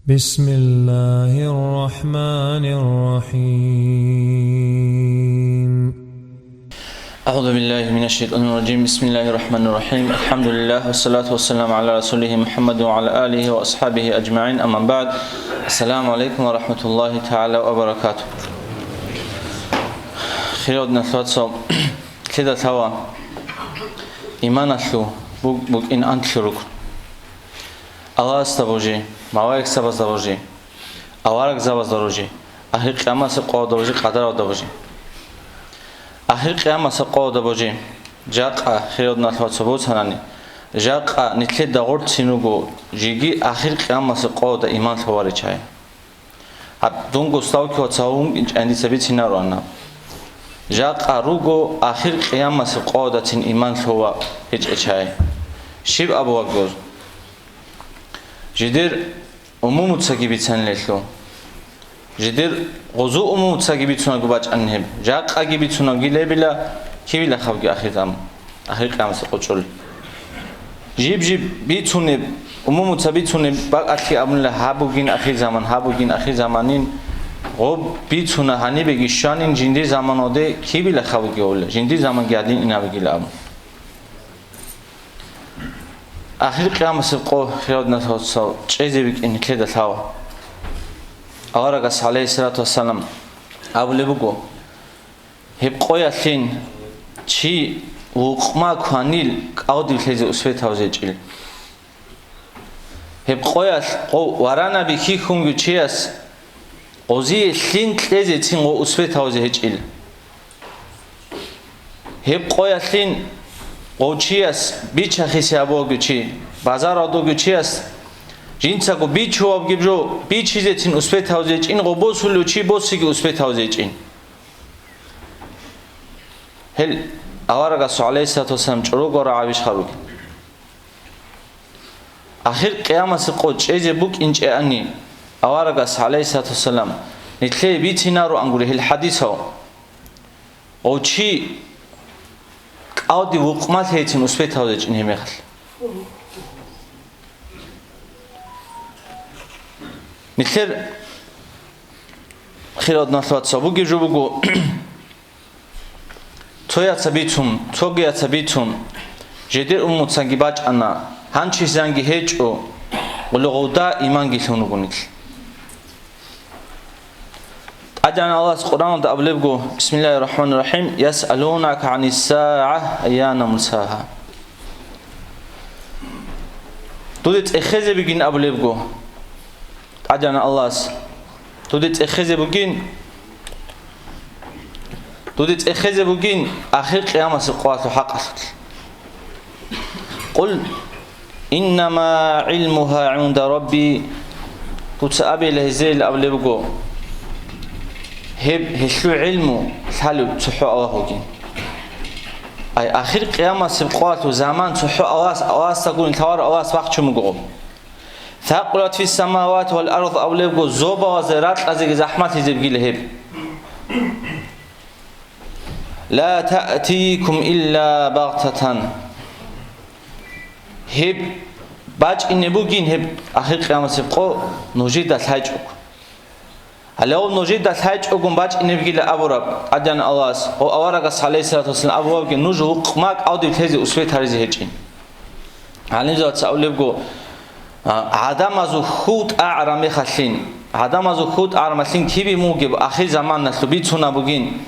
بسم الله الرحمن الرحيم. أعوذ بالله من الشيطان الرجيم. بسم الله الرحمن الرحيم. الحمد لله والصلاة والسلام على رسوله محمد وعلى آله وأصحابه أجمعين. أما بعد، السلام عليكم ورحمة الله تعالى وبركاته. خير نصلات صوم كده توا إيمان أشلو بوك إن أنتشرك الله استبوجي مواك سبز دروجي أوارك زبز دروجي آخر قيامة سقوا دروجي قدر دروجي آخر قيامة سقوا دروجي جاقا خير نصلات صبوت هناني جاقا نتلي دغورت سينوغو جيجي آخر قيامة سقوا دا إيمان ثواري چاي دون گستاو که واتساوم اندی سبیت سینارو آنها جاقا روگو آخر قیامة سقوا دا تین ایمان ثوا هیچ اچای شیب ابو وگوز جدير عموم تساقيبيتسان ليلو جدير غزو عموم تساقيبيتسونا قباج أنهم جاق أقيبيتسونا قيلة بلا كي بلا خبقي آخر قيامة سقوشول جيب بيتسوني عموم تسابيتسوني باق أكي أبن لحابوغين آخر زمانين غب بيتسونا هاني بگي شانين جندي زمانو ده كي بلا خبقي أولا جندي زمان قيادين إنا بگي لأبن آخر قيامة سقوا خيرات نتوسط چيزي بك إن كده ثوا أورغس عليه الصلاة والسلام أولي بقو هبقوا يثين چي وقما كوانيل أودي بليزي أسفي توزي جيل هبقوا يثقوا ورانا بكي خونجو چيس غزي ثين تليزي تين غو أسفي توزي جيل هبقوا يثين اوچیاس بیچ خیسی ابو گچی بازار آدو گچیاس جینسا کو بیچ هو گیبجو بیچ چیزی تین اسپه تاوزیچ این قبو سولو چی بوسی کی اسپه تاوزیچ این هل اوارگا علیه السلام چرو گورا عویش خروگ آخر قیامت قد چیزی بوک اینچ انی اوارگا علیه السلام نتلی بیتینا رو انگوری هل حدیث ها اوچی أودي وقمات هيتين أسبيت هودج إنهم يخل مثل خيرات نصلات سابوجي جوبوجو تويا تبيتهم توجيا تبيتهم جدير تسانجيباج أنا هنشي زانجي هيج أو ولغودا إيمان جيلونو بنيل أجعل الله القرآن أبلغه بسم الله الرحمن الرحيم يسألونك عن الساعة أيان مرساها تودت إخذ بجين أبلغه أجعل الله تودت إخذ بجين آخر قيامة سقوات حق قل إنما علمها عند ربي تتأبي لهزيل أبلغه هشلو علمو حلو تحو أواهوجين أي آخر قيامة سبقات وزمان تحو أواس تقول الثوار أواس وقت شو مقوم ثقلت في السماوات والأرض أوليبقو زوبا وزيرات أزيق زحمات يزبقي لهب لا تأتيكم إلا بغتة هب باج إن بوجين هب آخر قيامة سبقو نجيد الحاج هلو نجيد الحاج أقوم باج إن بقي لأبورب أجن الله أو أورغس عليه الصلاة والسلام أبورب كي نجو قماك أودي بتهزي أسويت هرزي هجين على نجات سأقول لبقو عدم أزو خود أعرمي خلين عدم أزو خود أعرمي خلين كيبي موجب آخر زمان نسلبيت سنة بقين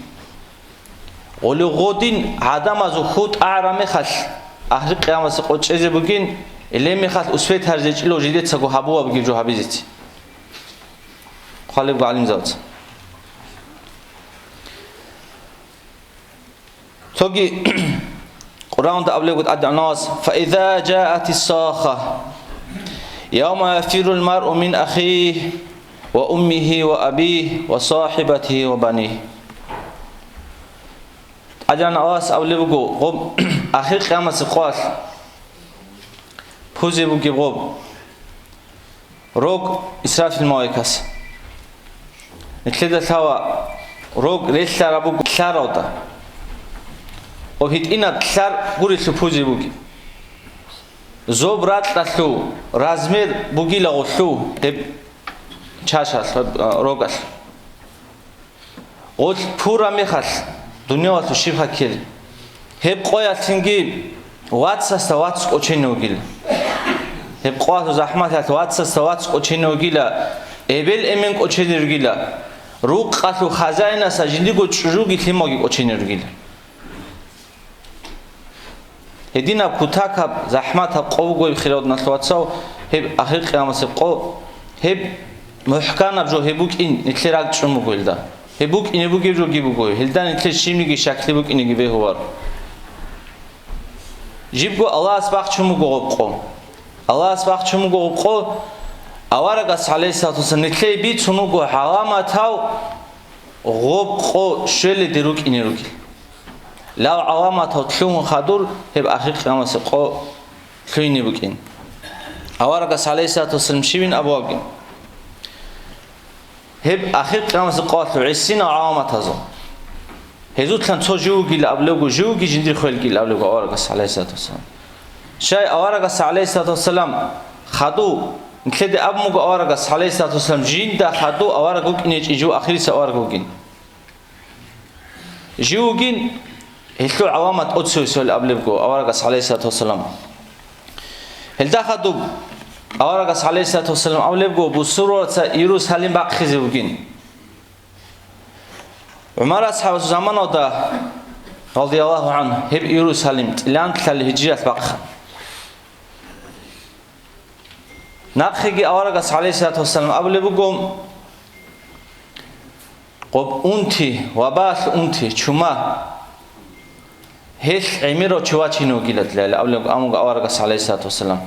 ولو غودين عدم أزو خود أعرمي خل آخر قيامة سقوط شيء بقين اللي مخل أسويت هرزي لو جديد سقو حبوا بقي جو حبيزتي خالق بعلم زوج توجي قرآن تقبله قد أدعى الناس فإذا جاءت الصاخة يوم يفر المرء من أخيه وأمه وأبيه وصاحبته وبنيه أدعى الناس أقبله قب آخر قيامة سقوات بوزي بقي قب روك إسراف المواكس نتلقى ثوا روك ليش رابو كلاروتا وهيت إنا كلار قولي سبوزي بوكي زوبرات تلو رازمير بوغي لغوشو ჩაშალ როგალ ol pura mexal dunyavatу shibhakil heb qoyatsingi WhatsApp და WhatsApp qochenoogil heb qoatu zahmatat WhatsApp და WhatsApp qochenoogila ebel emen qochenergila ruqqatu khazainasa jindigo chrugi thimogi qochenergila Hedina kutaka zahmata qovgoy khirad naslwatsao heb akhir qiyamase qo heb muhkanab jo hebuk in nitlerag chumugilda hebuk inebugi jo gibugoy hildan nitle shimigi shaklibuk inigi behovar jibgo Allah asbaq chumugo qo Allah asbaq chumugo qo awaraga sallallahu nitle bi chunugo hawamataw qob qo shele deruk inerugi Law awamataw tlun khadur heb akhir qiyamase qo khinibukin awaraga sallallahu shivin abwagin heb akhir qiyamase qatlu isina awamatazo hezutlan çocuğu ablego jugi jindir khol ablego awaraga sallallahu shay awaraga sallallahu khadu ntlede abmugo awaraga sallallahu jinda khadu awaraga ukinech iju akhirisa awaraga gin jugin Hillu awamat otsu sol ablego awaraga sallallahu Hilda khadu awaraga sallallahu ablego bu surata Yerusalim baqkhizugin Umar ashab zamanoda radiyallahu anhu heb Yerusalim tlan tlal hijrat baqkha Naqhigi awaraga sallallahu ablego qob unti wabas unti chuma Hel emiro chwachino gilatlala ablego amuga awaraga sallallahu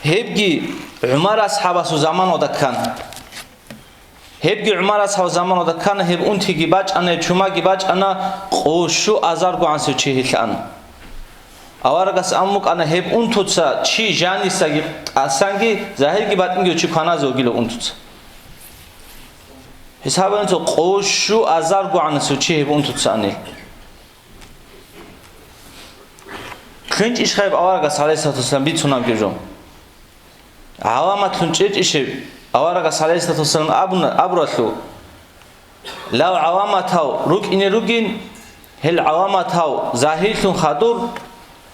hebgi Umar ashabasu zamanoda kan hebgi Umar ashab zamanoda kan heb unti gibach ana chuma gibach ana qoshu azargo ansu chihlan awaragas amuk ana heb untutsa chi janisa gi asangi zahir gibatingi chi khana zogilo untutsa hisabanto qoshu azargo ansu chi heb untutsa ani Kınç işhayb awaraga sallallahu bitsunam girjom Awamat lunçet işe awaraga sallallahu abraslu law awamataw ruk ine rugin hel awamataw zahilun khadur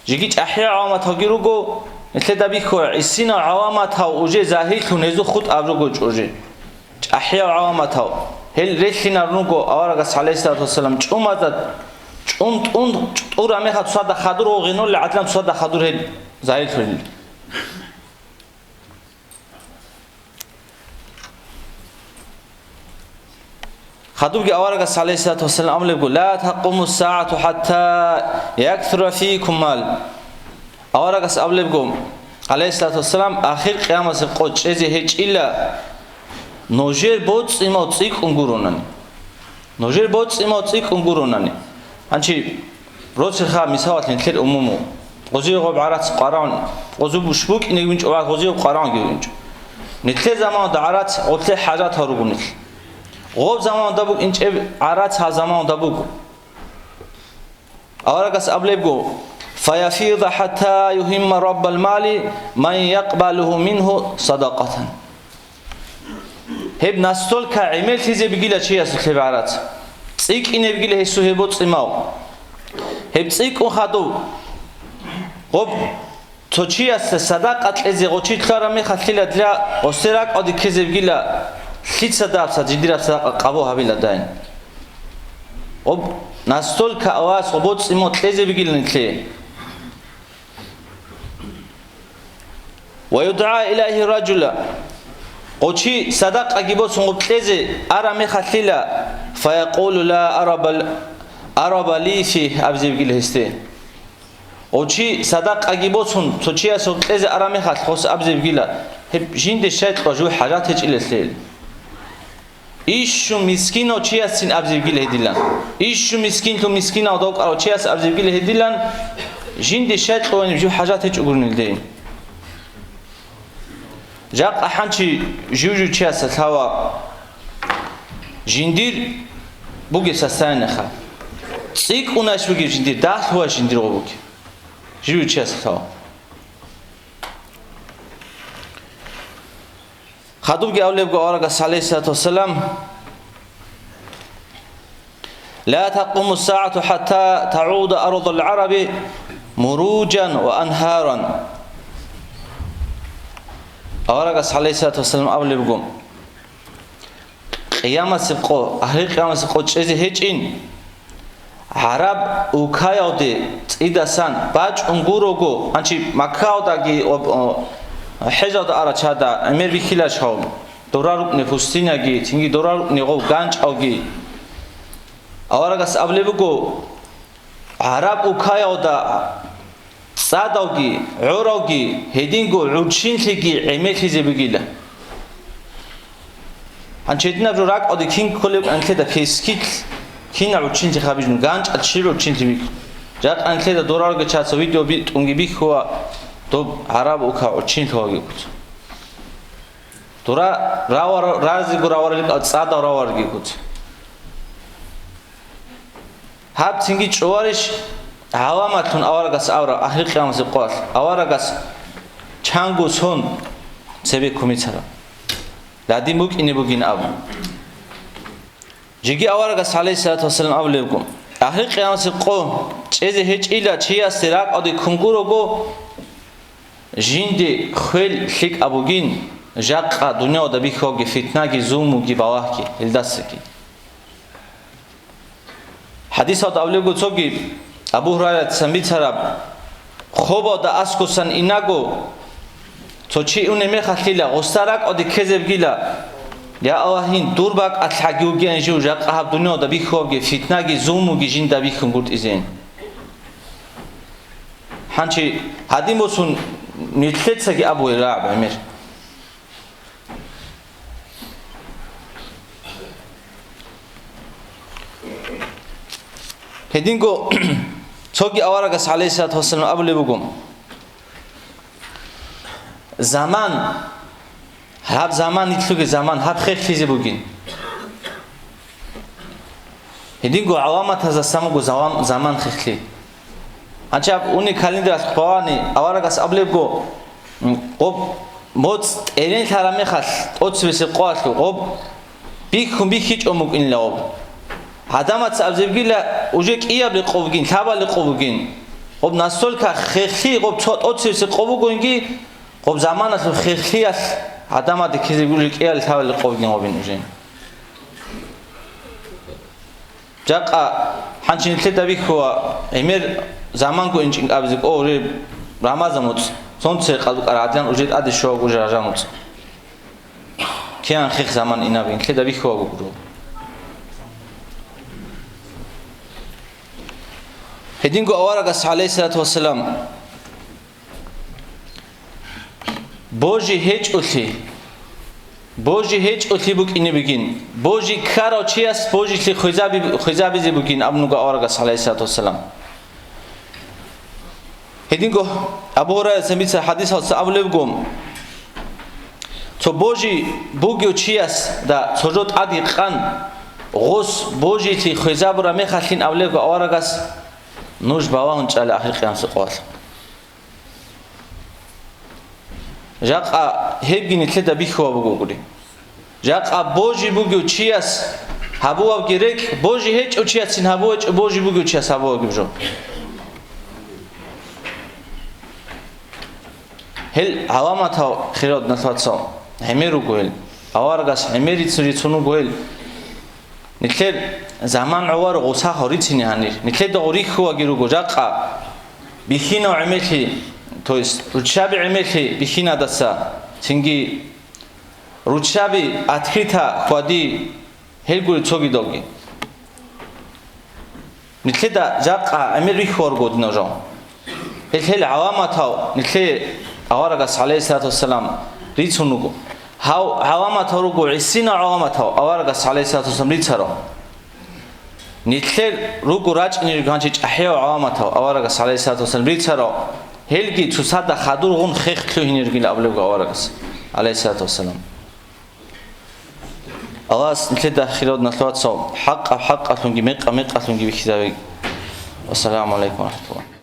jigi ahya awamataw girugo etledabi ko isina awamataw uje zahilun ezu khut abrugo uje ahya awamataw hel reshina rugo awaraga sallallahu chumadat urame khat sada khadur ogino la atlam sada khadur he zahir khul khadur ge awaraga sallallahu amlego la taqumu as-sa'atu hatta yakthura fiikum mal awaraga ablego sallallahu akhir qiyamase qocheze hechila nojer bots imo tsik unguronani nojer bots imo tsik unguronani Anchi roche kha misawat lentel umumu qozi qob arat qaran qozi bushbuk inewinch obat qozi qaran gewinch netle zaman da arat otle hajat harugunil qob zaman da bu inch arat ha zaman da bu awaragas ablego fayafid hatta yuhimma rabb al-mali man yaqbaluhu minhu sadaqatan heb nastol ka emel tize bigila chiyas tebarat Tsik inevgile hesu hebo tsimaw heb tsik khadu qob tochias sadaqat eze qochi tlarame khatlila dla oserak odikezevgila khitsadapsa jidirapsa qabo habila dain qob nastol ka awas qob tsimo tlezevgile nitle ويدعى إليه رجلا قوشي صدق أجيبه سنقول تلزي أرامي خليلا فيقول لا أرب لي في أبزيب جلهستين قوشي صدق أجيبه سن توشيا سنقول تلزي أرامي خلص أبزيب جلا هب جين دشيت رجوع حاجات هج إلى الليل إيشو مسكين أو شيء سين أبزيب جله ديلان إيشو مسكين تو مسكين أو دوك أو شيء أبزيب جله ديلان جين دشيت قوانين جو حاجات هج أقولن الدين جاق أحنشي جوجو تشاسة هوا جندير بوجي سستانخا تسيك وناش بوجي جندير داخل هو جندير غبوك جوجو تشاسة هوا خادوب أولي بقى عليه الصلاة والسلام لا تقوم الساعة حتى تعود أرض العرب مروجا وأنهارا. أورغ عليه الصلاة والسلام أولي بقى قيامة سبقو أهل قيامة سبقو تشيزي هيجين عرب وكايودي إذا سان باج أنغوروغو أنشي مكاوداغي حجاد أرچادا أمير بخلاش هم دورارو نفوستيناغي تينغي دورارو نيغو غانچ أوغي أورغاس أبليبغو عرب وكايودا سادوغي عوروغي هيدينغو عوچينتيغي عميتيزي بغيلا أنشيدنا بروراك أودي كين كولب أنكليدا فيسكيل كين عوچينتي خابيجن غانچ أتشيرو چينتي بيك جاك أنكليدا دورارو چاتسو فيديو بي تونغي بيك هو تو عرب وكا عوچين توغي كوت تورا راور رازي غراور لك صادا راور گي كوت هاب تينغي چوارش هواماتون اورغاس اورا اهل قيامس قول اورغاس چانگو سون سبي كوميترا لادي موك اني بوگين اب جيگي اورغاس عليه الصلاه والسلام ابليكم اهل قيامس قول چيزي هچيلا چيا سراق اودي كونگوروگو جيندي خيل خيك ابوگين جاقا دنيا دا بيخوگي فتناگي زوموگي باواهكي الدسكي حديثات أوليغو توغي أبو هريرة سميتراب خوبا دا أسكوسان إناغو تو چي اوني ميخاتليلا غستارك أودي كذبگيلا يا أواهين دورباك أتحاگيوگي انجو جاقا دنيا دا بيخوگي فتناگي زوموگي جين دا بيخوگورد إزين حانچي حديموسون نتلتساگي أبو هريرة أمير هدينغو توغي أورغاس عليه الصلاة والسلام أبو لبوغم زمان هاب زمان يتلوغي زمان هاب خير فيزي بوغين هدينغو عوامات هذا ساموغو زمان خيخلي أنشاب أوني كالندر أخبواني أورغاس أبو لبوغو قب موت إلين تارامي خال أوتس بسي قواتلو قب بيكم بيكيج أموغ إن لغب عدمت أبزبگيلا وجيك إياب لقوبگين تابا لقوبگين قب نسول كا خيخي قب تود أوتسيس قوبگوينگي قب زمانت خيخيات عدمت كذبگيلك إياب تابا لقوبگين قبين وجين جاقا حانچين تلتا بيك هو امير زمان کو انچين أبزب أو ريب رمضانوت سونتسي قلبك أرادلان وجيت أدي شوق وجراجانوت كيان خيخ زمان إنا بين تلتا بيك هو بقرو هدينغو أورغاس عليه الصلاة والسلام بوجي هيج أتلي بوك إني بگين بوجي كارو چياس بوجي تلي خزابي زي بگين أبنغو أورغاس عليه الصلاة والسلام هدينغو أبو هريرة سميت حديث أبو لبگم تو بوجي بوگيو چياس دا سجود عدي قان غوس بوجي تلي خزاب را ميخالين أوليغو أورغاس نوش باوان چاله آخر قيام سقوال جاقا هبگيني تلدا بيخوا بگوگوري جاقا بوجي بوگيو چياس هبوا بگيرك بوجي هيج او چياسين هبوا بوجي بوگيو چياس هبوا بگيبجو هل عوامتها خيرات نتواتسا هميرو گوهل اوارغاس هميري تسوري تسونو گوهل نتلر زمان عوار غوسا هوريتيني هانير نتلر دغوريك هو گيرو گوجاقا بيخينا عملي تويس روچابي عملي بيخينا دسا تينگي روچابي اتخيتا خوادي هلگوري توگي دوگي نتلر دا جاقا امري خور گودنو جو هل عوامتها نتلر اوارغاس عليه الصلاة والسلام ريتونوگو هاو عوامتها روگو عسينا عوامتها اوارغاس عليه الصلاة والسلام ريتسارو نتلر روگو راج انيرگانچ احيو عوامتها اوارغاس عليه الصلاة والسلام ريتسارو هلگي تسادا خادور غون خيخلو هينيرگيل ابلغو اوارغاس عليه الصلاة والسلام الله نتلر داخلود نتلوات سو حق تونگي مقا تونگي بكتابي والسلام عليكم ورحمة الله